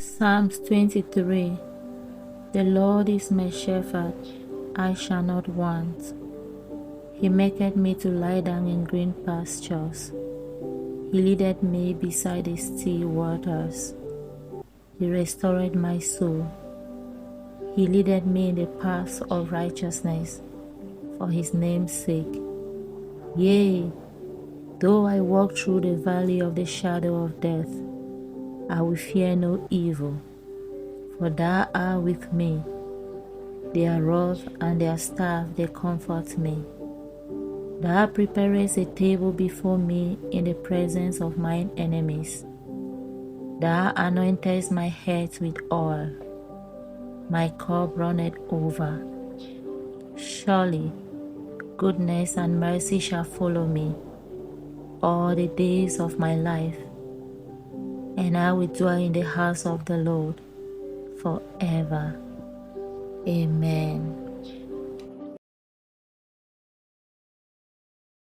Psalms 23. The Lord is my shepherd, I shall not want. He maketh me to lie down in green pastures. He leadeth me beside the still waters. He restored my soul. He leadeth me in the paths of righteousness for his name's sake. Yea, though I walk through the valley of the shadow of death, I will fear no evil, for thou art with me. Their rod and their staff, they comfort me. Thou preparest a table before me in the presence of mine enemies. Thou anointest my head with oil. My cup runneth over. Surely goodness and mercy shall follow me all the days of my life, and I will dwell in the house of the Lord forever. Amen.